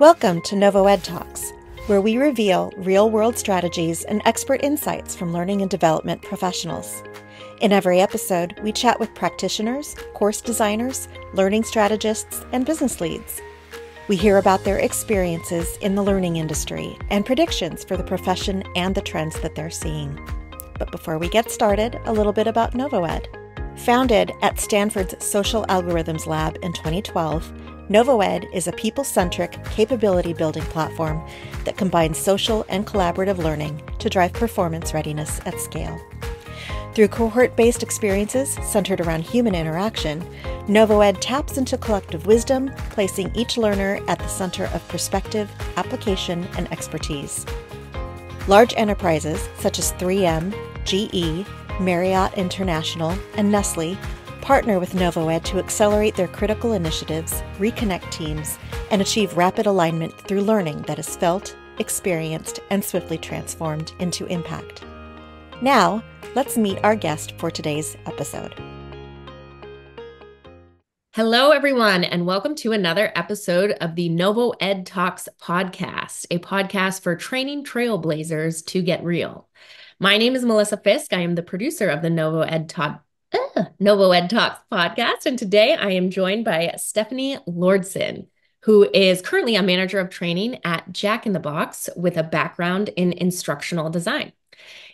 Welcome to Novo Ed Talks, where we reveal real-world strategies and expert insights from learning and development professionals. In every episode, we chat with practitioners, course designers, learning strategists, and business leads. We hear about their experiences in the learning industry and predictions for the profession and the trends that they're seeing. But before we get started, a little bit about Novo Ed. Founded at Stanford's Social Algorithms Lab in 2012, Novo Ed is a people-centric, capability-building platform that combines social and collaborative learning to drive performance readiness at scale. Through cohort-based experiences centered around human interaction, Novo Ed taps into collective wisdom, placing each learner at the center of perspective, application, and expertise. Large enterprises such as 3M, GE, Marriott International, and Nestle partner with Novo Ed to accelerate their critical initiatives, reconnect teams, and achieve rapid alignment through learning that is felt, experienced, and swiftly transformed into impact. Now, let's meet our guest for today's episode. Hello, everyone, and welcome to another episode of the Novo Ed Talks podcast, a podcast for training trailblazers to get real. My name is Melissa Fisk. I am the producer of the Novo Ed Talks podcast, and today I am joined by Stephanie Lordson, who is currently a manager of training at Jack in the Box with a background in instructional design.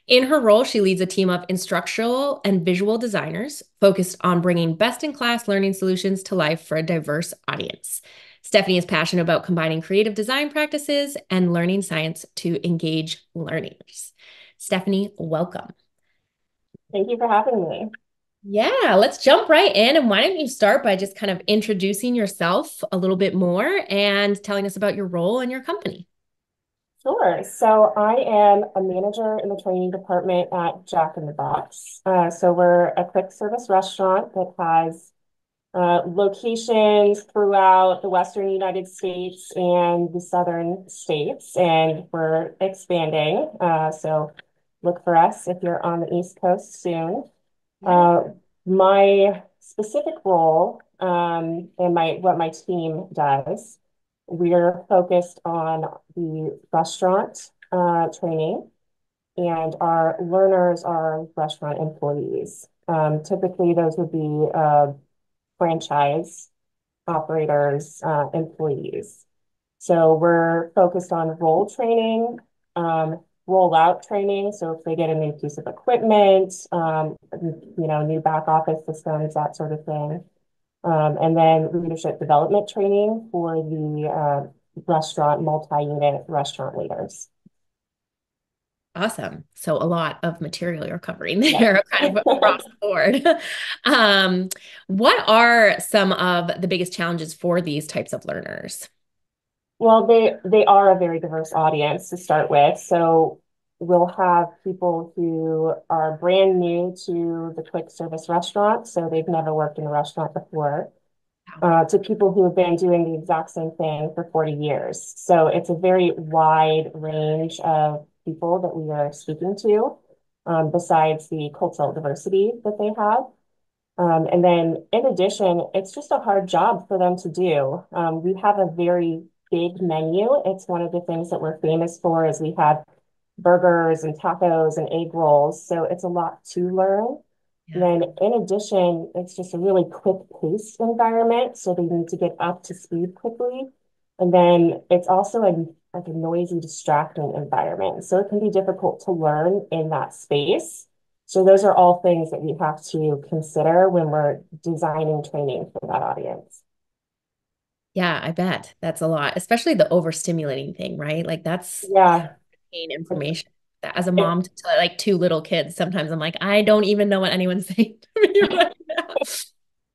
In her role, she leads a team of instructional and visual designers focused on bringing best-in-class learning solutions to life for a diverse audience. Stephanie is passionate about combining creative design practices and learning science to engage learners. Stephanie, welcome. Thank you for having me. Yeah, let's jump right in. And why don't you start by just kind of introducing yourself a little bit more and telling us about your role in your company? Sure. So I am a manager in the training department at Jack in the Box. So we're a quick service restaurant that has locations throughout the Western United States and the Southern states, and we're expanding. So look for us if you're on the East Coast soon. My specific role and what my team does, we're focused on the restaurant training, and our learners are restaurant employees. Typically, those would be franchise operators, employees. So we're focused on role training, rollout training. So if they get a new piece of equipment, new back office systems, that sort of thing. And then leadership development training for the restaurant, multi-unit restaurant leaders. Awesome. So a lot of material you're covering there, kind of across the board. What are some of the biggest challenges for these types of learners? Well, they are a very diverse audience to start with. So we'll have people who are brand new to the quick service restaurant, so they've never worked in a restaurant before, to people who have been doing the exact same thing for 40 years. So it's a very wide range of people that we are speaking to, besides the cultural diversity that they have. And then in addition, it's just a hard job for them to do. We have a very big menu. It's one of the things that we're famous for is we have burgers and tacos and egg rolls. So it's a lot to learn. And then in addition, it's just a really quick paced environment. So they need to get up to speed quickly. And then it's also like a noisy, distracting environment. So it can be difficult to learn in that space. So those are all things that we have to consider when we're designing training for that audience. Yeah, I bet that's a lot, especially the overstimulating thing, right? Like that's Yeah. pain It, information. As a mom to like two little kids, sometimes I'm like, I don't even know what anyone's saying to me right now.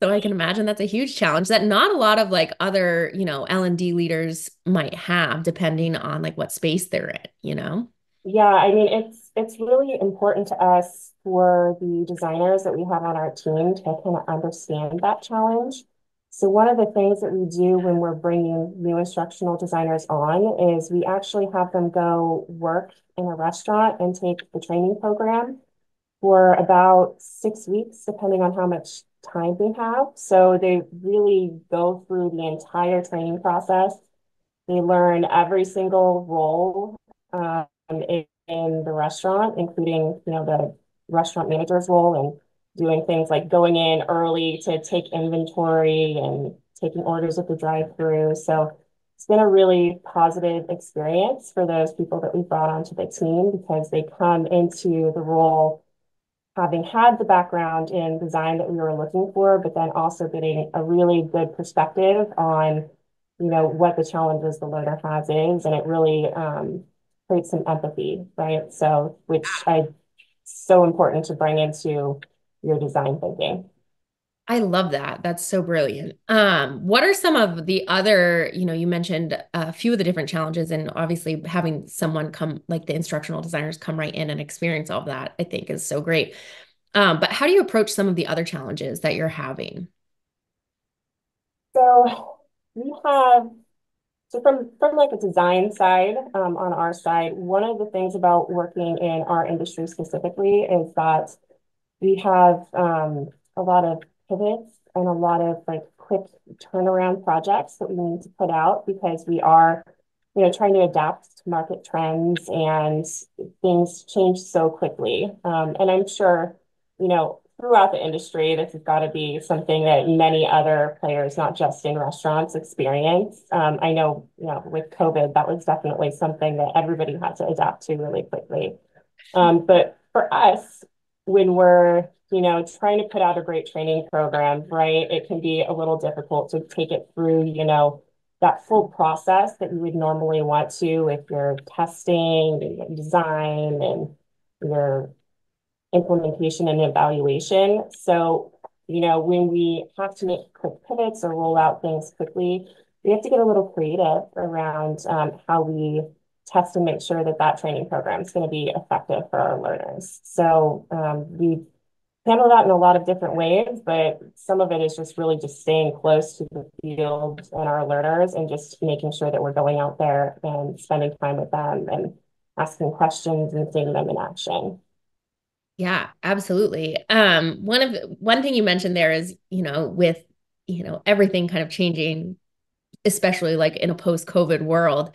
So I can imagine that's a huge challenge that not a lot of like other, L&D leaders might have, depending on like what space they're in. Yeah, I mean, it's really important to us for the designers that we have on our team to kind of understand that challenge. So one of the things that we do when we're bringing new instructional designers on is we actually have them go work in a restaurant and take the training program for about 6 weeks, depending on how much time they have. So they really go through the entire training process They learn every single role in the restaurant, including, the restaurant manager's role and doing things like going in early to take inventory and taking orders at the drive-through. So it's been a really positive experience for those people that we brought onto the team because they come into the role having had the background in design that we were looking for, but then also getting a really good perspective on, what the challenges the learner has is, and it really creates some empathy, right? So, which I so important to bring into your design thinking. I love that. That's so brilliant. What are some of the other, you mentioned a few of the different challenges, and obviously having someone come, like the instructional designers come right in and experience all of that, I think is so great. But how do you approach some of the other challenges that you're having? So we have so from like a design side, on our side, one of the things about working in our industry specifically is that we have a lot of pivots and a lot of like quick turnaround projects that we need to put out because we are, trying to adapt to market trends and things change so quickly. And I'm sure, throughout the industry, this has got to be something that many other players, not just in restaurants, experience. I know, with COVID, that was definitely something that everybody had to adapt to really quickly. But for us, when we're, trying to put out a great training program, right, it can be a little difficult to take it through, that full process that you would normally want to if you're testing and your design and your implementation and evaluation. So, when we have to make quick pivots or roll out things quickly, we have to get a little creative around how we test and make sure that that training program is going to be effective for our learners. So we handle that in a lot of different ways, but some of it is just really just staying close to the field and our learners and just making sure that we're going out there and spending time with them and asking questions and seeing them in action. Yeah, absolutely. One thing you mentioned there is, with, everything kind of changing, especially like in a post-COVID world,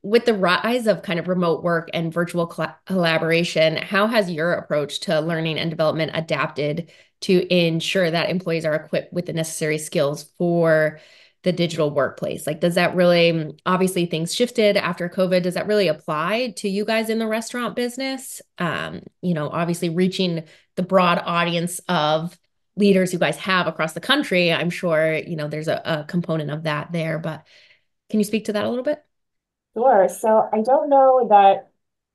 with the rise of kind of remote work and virtual collaboration, how has your approach to learning and development adapted to ensure that employees are equipped with the necessary skills for the digital workplace? Like, does that really, obviously things shifted after COVID, does that really apply to you guys in the restaurant business? Obviously reaching the broad audience of leaders you guys have across the country, I'm sure, there's a component of that there, but can you speak to that a little bit? Sure. So I don't know that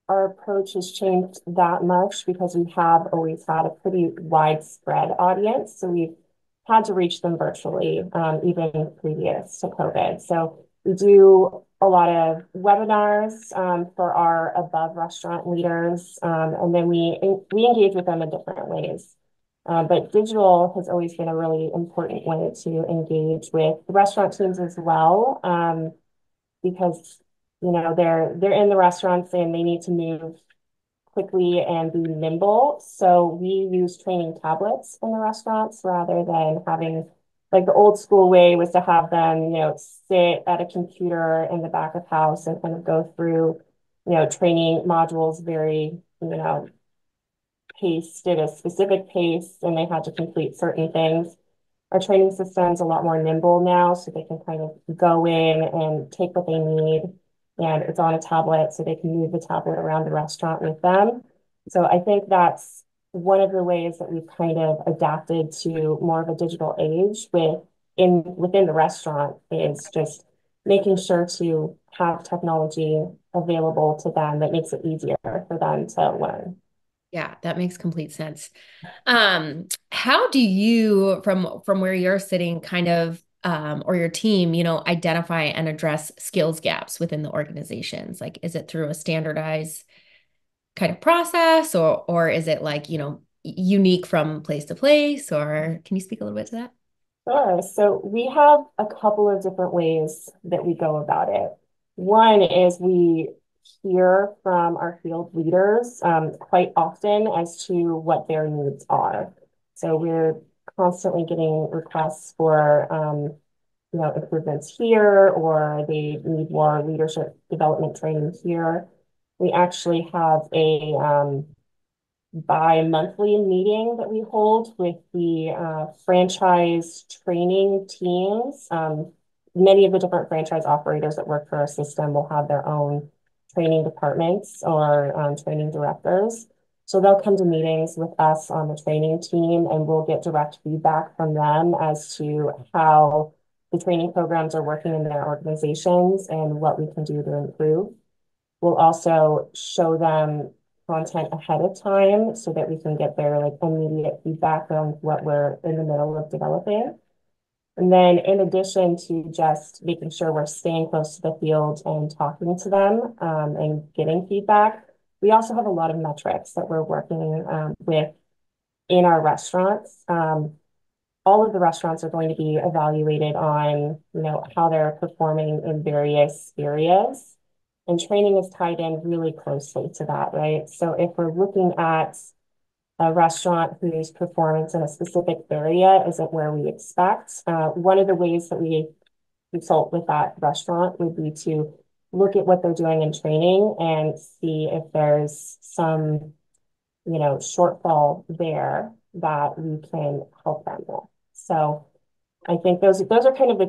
our approach has changed that much because we have always had a pretty widespread audience. So we've had to reach them virtually, even previous to COVID. So we do a lot of webinars for our above restaurant leaders, and then we engage with them in different ways. But digital has always been a really important way to engage with the restaurant teams as well, because they're in the restaurants and they need to move quickly and be nimble. So we use training tablets in the restaurants rather than having like the old school way was to have them, sit at a computer in the back of house and kind of go through, training modules very, paced at a specific pace and they had to complete certain things. Our training system's a lot more nimble now, so they can kind of go in and take what they need, and it's on a tablet, so they can move the tablet around the restaurant with them. So I think that's one of the ways that we've kind of adapted to more of a digital age within the restaurant is just making sure to have technology available to them that makes it easier for them to learn. Yeah, that makes complete sense. How do you, from where you're sitting, kind of, or your team, identify and address skills gaps within the organizations? Like, is it through a standardized kind of process, or is it like, unique from place to place? Or can you speak a little bit to that? Sure. So we have a couple of different ways that we go about it. One is we hear from our field leaders quite often as to what their needs are. So we're constantly getting requests for improvements here, or they need more leadership development training here. We actually have a bi-monthly meeting that we hold with the franchise training teams. Many of the different franchise operators that work for our system will have their own training departments or training directors. So they'll come to meetings with us on the training team, and we'll get direct feedback from them as to how the training programs are working in their organizations and what we can do to improve. We'll also show them content ahead of time so that we can get their immediate feedback on what we're in the middle of developing. And then in addition to just making sure we're staying close to the field and talking to them and getting feedback, we also have a lot of metrics that we're working with in our restaurants. All of the restaurants are going to be evaluated on, how they're performing in various areas. And training is tied in really closely to that, right? So if we're looking at a restaurant whose performance in a specific area isn't where we expect, one of the ways that we consult with that restaurant would be to look at what they're doing in training and see if there's some, shortfall there that we can help them with. So I think those are kind of the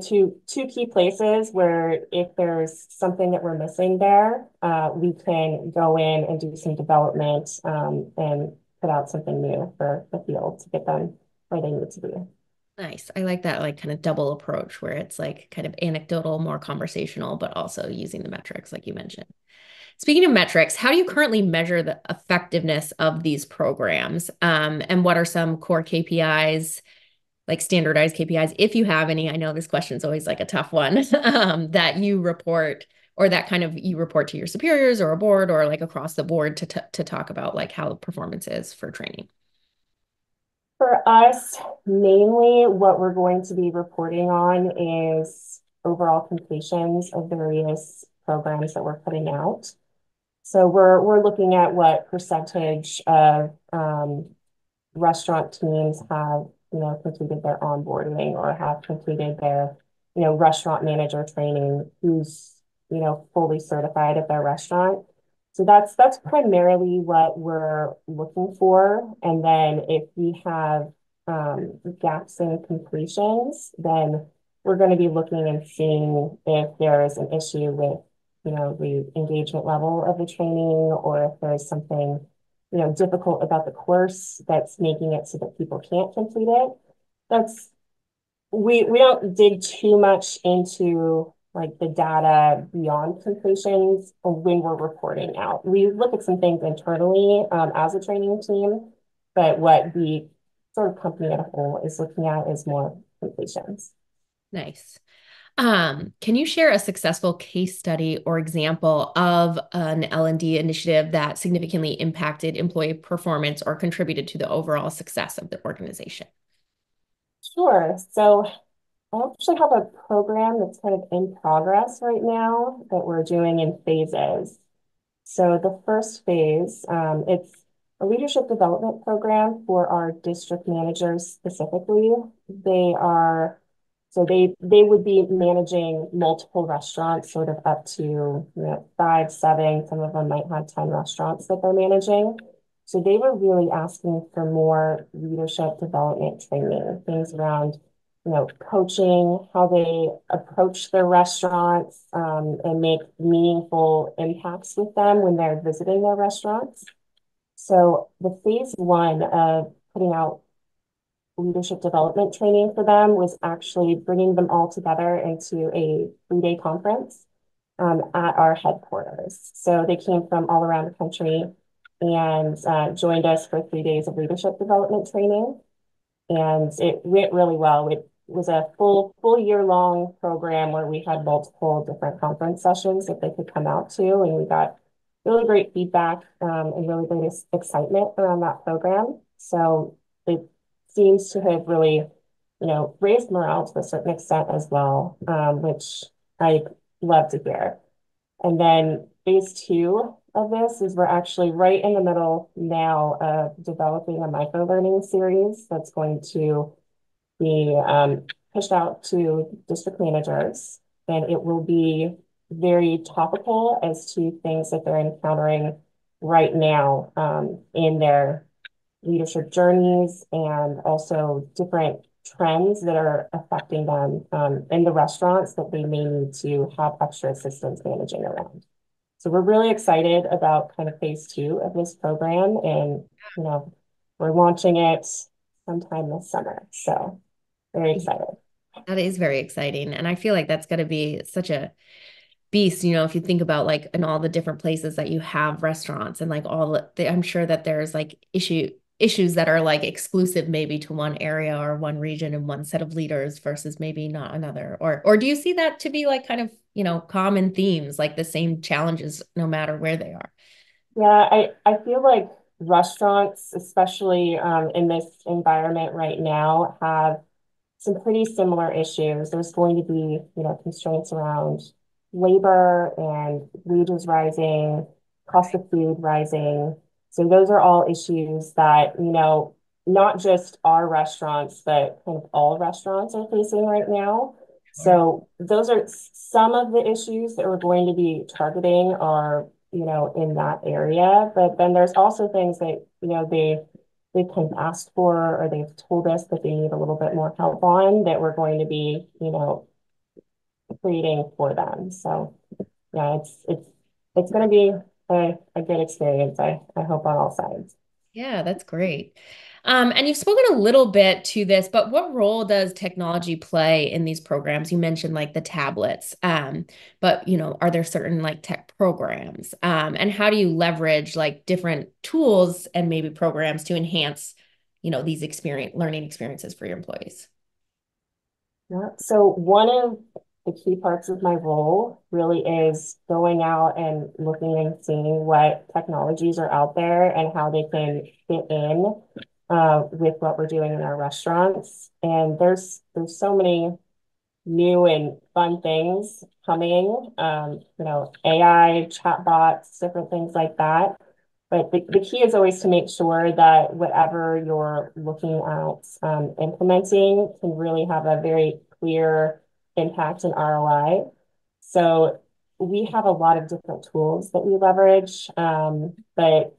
two key places where if there's something that we're missing there, we can go in and do some development and put out something new for the field to get them where they need to be. Nice. I like that kind of double approach where it's kind of anecdotal, more conversational, but also using the metrics like you mentioned. Speaking of metrics, how do you currently measure the effectiveness of these programs? And what are some core KPIs, like standardized KPIs, if you have any? I know this question is always a tough one that you report or that kind of you report to your superiors or a board or across the board to talk about how the performance is for training. For us, mainly what we're going to be reporting on is overall completions of various programs that we're putting out. So we're looking at what percentage of restaurant teams have, completed their onboarding or have completed their, restaurant manager training, who's, fully certified at their restaurant. So that's primarily what we're looking for. And then if we have gaps in completions, then we're going to be looking and seeing if there is an issue with, the engagement level of the training, or if there's something, difficult about the course that's making it so that people can't complete it. We don't dig too much into the data beyond completions when we're reporting out. We look at some things internally as a training team, but what the sort of company as a whole is looking at is more completions. Nice. Can you share a successful case study or example of an L&D initiative that significantly impacted employee performance or contributed to the overall success of the organization? Sure. So I actually have a program that's kind of in progress right now that we're doing in phases. So the first phase, it's a leadership development program for our district managers specifically. They would be managing multiple restaurants, sort of up to 5, 7. Some of them might have 10 restaurants that they're managing. So they were really asking for more leadership development training, things around coaching, how they approach their restaurants, and make meaningful impacts with them when they're visiting their restaurants. So the phase one of putting out leadership development training for them was actually bringing them all together into a 3-day conference at our headquarters. So they came from all around the country and joined us for 3 days of leadership development training. And it went really well. It was a full year-long program where we had multiple different conference sessions that they could come out to, and we got really great feedback and really great excitement around that program. So it seems to have really, raised morale to a certain extent as well, which I love to hear. And then phase two of this is we're actually right in the middle now of developing a micro-learning series that's going to be pushed out to district managers, and it will be very topical as to things that they're encountering right now in their leadership journeys and also different trends that are affecting them in the restaurants that they may need to have extra assistance managing around. So we're really excited about kind of phase two of this program, and we're launching it sometime this summer. So very excited. That is very exciting. And I feel like that's going to be such a beast, if you think about like in all the different places that you have restaurants and like I'm sure that there's like issues that are like exclusive maybe to one area or one region and one set of leaders versus maybe not another. Or do you see that to be like kind of, common themes, like the same challenges no matter where they are? Yeah, I feel like restaurants, especially in this environment right now, have some pretty similar issues. There's going to be, constraints around labor and wages rising, cost of food rising. So those are all issues that, not just our restaurants, but kind of all restaurants are facing right now. So those are some of the issues that we're going to be targeting are, in that area. But then there's also things that, they've kind of asked for or they've told us that they need a little bit more help on that we're going to be, creating for them. So yeah, it's going to be a good experience. I hope on all sides. Yeah, that's great. And you've spoken a little bit to this, but what role does technology play in these programs? You mentioned like the tablets, but are there certain like tech programs? And how do you leverage like different tools and maybe programs to enhance, these learning experiences for your employees? Yeah. So one of the key parts of my role really is going out and looking and seeing what technologies are out there and how they can fit in with what we're doing in our restaurants. And there's so many new and fun things coming, AI, chatbots, different things like that. But the key is always to make sure that whatever you're looking at implementing can really have a very clear impact and ROI. So we have a lot of different tools that we leverage, but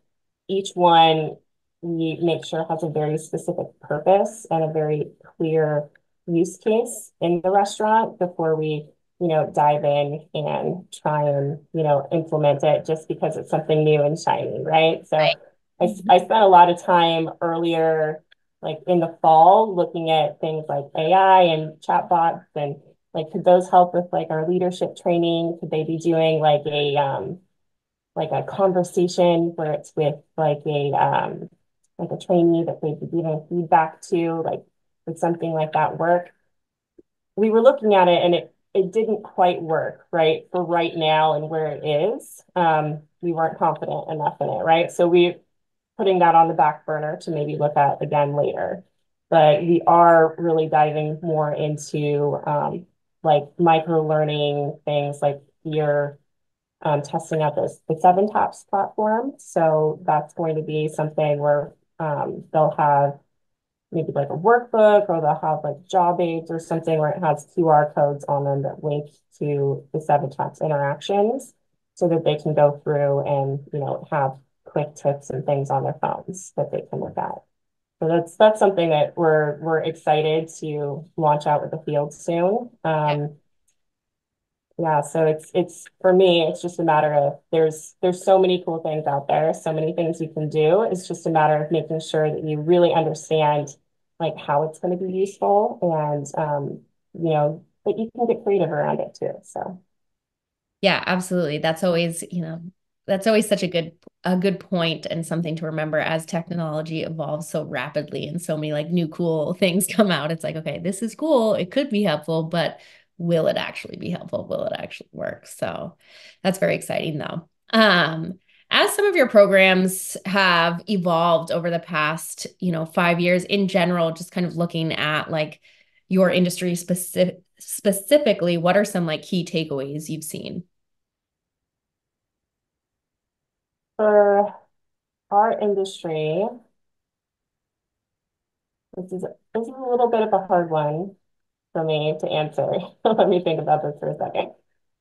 each one we make sure has a very specific purpose and a very clear use case in the restaurant before we, dive in and try and, implement it just because it's something new and shiny, right? So Right. I spent a lot of time earlier, like in the fall, looking at things like AI and chatbots and like, could those help with like our leadership training? Could they be doing like a conversation where it's with like a trainee that they'd be giving feedback to, like would something like that work? We were looking at it and it didn't quite work, right? For right now and where it is. We weren't confident enough in it, right? So we putting that on the back burner to maybe look at again later. But we are really diving more into like micro learning things like peer testing out the Seven Tops platform. So that's going to be something where they'll have maybe like a workbook or they'll have like job aids or something where it has QR codes on them that link to the Seven Tops interactions so that they can go through and, have quick tips and things on their phones that they can look at. So that's something that we're excited to launch out with the field soon. Yeah, so it's for me, it's just a matter of there's so many cool things out there, so many things you can do. It's just a matter of making sure that you really understand like how it's going to be useful and that you can get creative around it too. So Yeah, absolutely. That's always such a good point and something to remember as technology evolves so rapidly and so many like new cool things come out. It's like, okay, this is cool. It could be helpful, but will it actually be helpful? Will it actually work? So that's very exciting though. As some of your programs have evolved over the past, 5 years in general, just kind of looking at like your industry specifically, what are some like key takeaways you've seen? for our industry, this is a little bit of a hard one. for me to answer. Let me think about this for a second.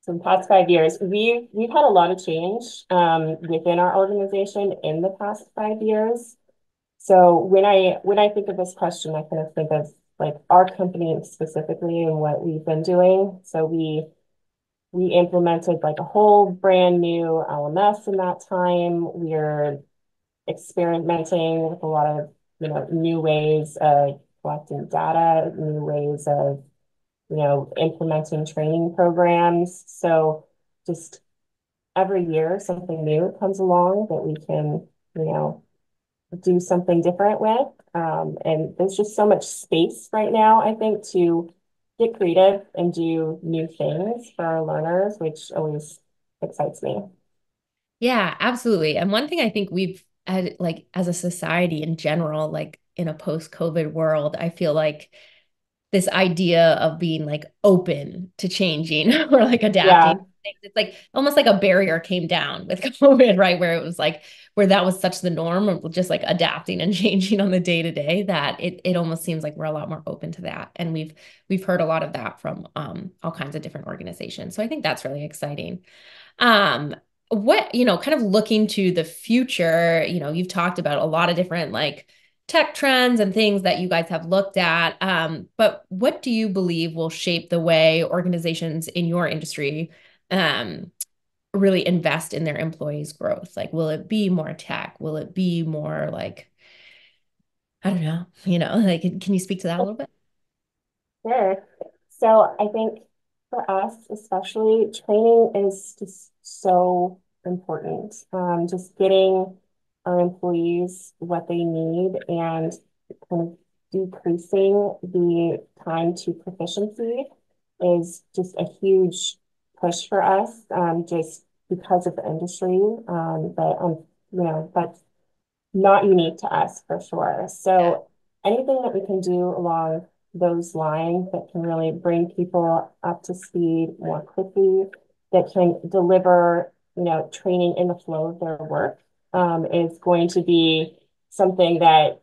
So the past 5 years, we've had a lot of change within our organization in the past 5 years. So when I think of this question, I kind of think of like our company specifically and what we've been doing. So we implemented like a whole brand new LMS in that time. We're experimenting with a lot of, new ways of collecting data, new ways of, implementing training programs. So just every year something new comes along that we can, you know, do something different with. And there's just so much space right now, I think, to get creative and do new things for our learners, which always excites me. Yeah, absolutely. And one thing I think we've had, like, as a society in general, like in a post-COVID world, I feel like this idea of being like open to changing or like Yeah, adapting. It's like almost like a barrier came down with COVID, right? Where it was like where that was such the norm of just like adapting and changing on the day to day that it almost seems like we're a lot more open to that. And we've heard a lot of that from all kinds of different organizations. So I think that's really exciting. Um, what, kind of looking to the future, you've talked about a lot of different like tech trends and things that you guys have looked at. But what do you believe will shape the way organizations in your industry um, really invest in their employees' growth? Like, will it be more tech? Will it be more like, I don't know, like, can you speak to that a little bit? sure. So I think for us, especially, training is just so important. Just getting our employees what they need and kind of decreasing the time to proficiency is just a huge push for us, just because of the industry. That's not unique to us for sure. Yeah. So anything that we can do along those lines that can really bring people up to speed more quickly, that can deliver, training in the flow of their work, is going to be something that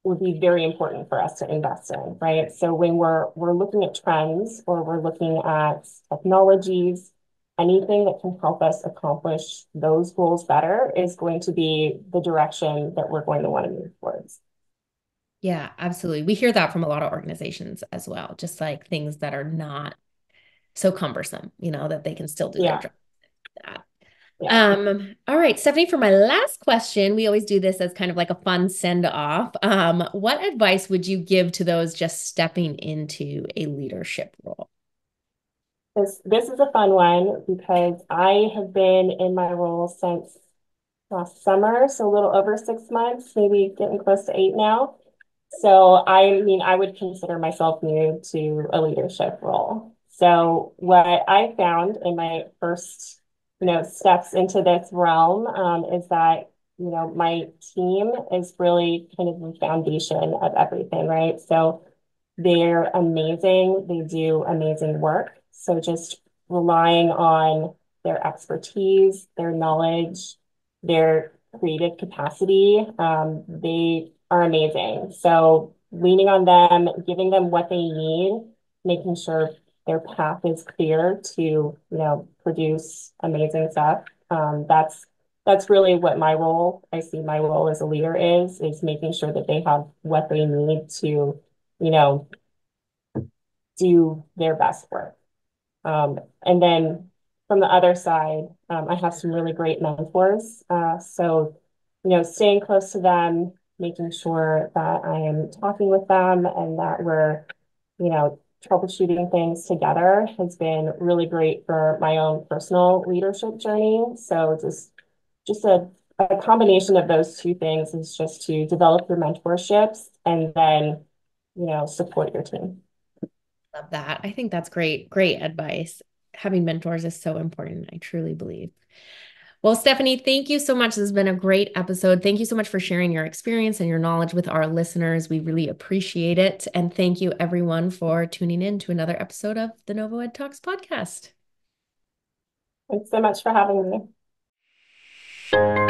would be very important for us to invest in, right? So when we're looking at trends or we're looking at technologies, anything that can help us accomplish those goals better is going to be the direction that we're going to want to move towards. Yeah, absolutely. We hear that from a lot of organizations as well, just like things that are not so cumbersome, that they can still do their Yeah, job. That. yeah. All right, Stephanie, for my last question, we always do this as kind of like a fun send off. What advice would you give to those just stepping into a leadership role? This is a fun one because I have been in my role since last summer, so a little over 6 months, maybe getting close to 8 now. So I mean, I would consider myself new to a leadership role. So what I found in my first, steps into this realm, is that, my team is really kind of the foundation of everything, right? So they're amazing. They do amazing work. So just relying on their expertise, their knowledge, their creative capacity, they are amazing. So leaning on them, giving them what they need, making sure their path is clear to, produce amazing stuff. That's really what my role, I see my role as a leader is making sure that they have what they need to, you know, do their best work. And then from the other side, I have some really great mentors. So, staying close to them, making sure that I am talking with them and that we're, troubleshooting things together has been really great for my own personal leadership journey. So just a combination of those two things is just to develop your mentorships and then, support your team. Love that. I think that's great, great advice. Having mentors is so important, I truly believe. Well, Stephanie, thank you so much. This has been a great episode. Thank you so much for sharing your experience and your knowledge with our listeners. We really appreciate it. And thank you, everyone, for tuning in to another episode of the Novo Ed Talks podcast. Thanks so much for having me.